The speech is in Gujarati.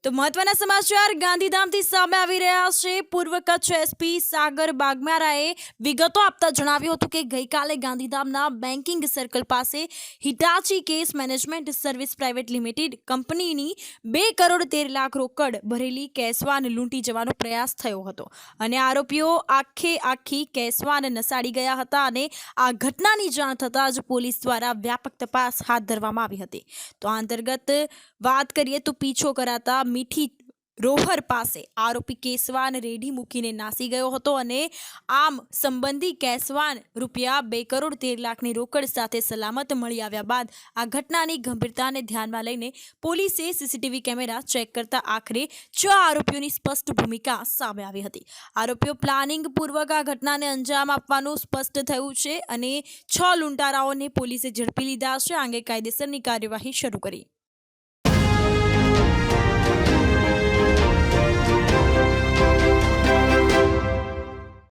તો મહત્વના સમાચાર ગાંધીધામથી સામે આવી રહ્યા છે। પૂર્વ કચ્છ એસપી સાગર બાગમારાએ વિગતો આપતા જણાવ્યું હતું કે ગઈકાલે ગાંધીધામના બેન્કિંગ સર્કલ પાસે Hitachi case management service private limited કંપનીની 2 કરોડ 13 લાખ રોકડ ભરેલી કેસવાન લૂંટી જવાનો પ્રયાસ થયો હતો અને આરોપીઓ આખી કેસવાન નસાડી ગયા હતા અને આ ઘટનાની જાણ થતાં જ પોલીસ દ્વારા વ્યાપક તપાસ હાથ ધરવામાં આવી હતી। તો આ અંતર્ગત વાત કરીએ તો પીછો કરાતા મીઠી રોહર પાસે આરોપી કેસવાન રેડી મૂકીને નાસી ગયો હતો અને આમ સંબંધી કેસવાન રૂપિયા 2 કરોડ 13 લાખની રોકડ સાથે સલામત મળી આવ્યા બાદ આ ઘટનાની ગંભીરતાને ધ્યાનમાં લઈને પોલીસે સીસીટીવી કેમેરા ચેક કરતા આખરે 6 આરોપીઓની સ્પષ્ટ ભૂમિકા સામે આવી હતી। આરોપીઓ પ્લાનિંગ પૂર્વક આ ઘટનાને અંજામ આપવાનું સ્પષ્ટ થયું છે અને 6 લૂંટારાઓને પોલીસે ઝડપી લીધા છે। આ અંગે કાયદેસરની કાર્યવાહી શરૂ કરી।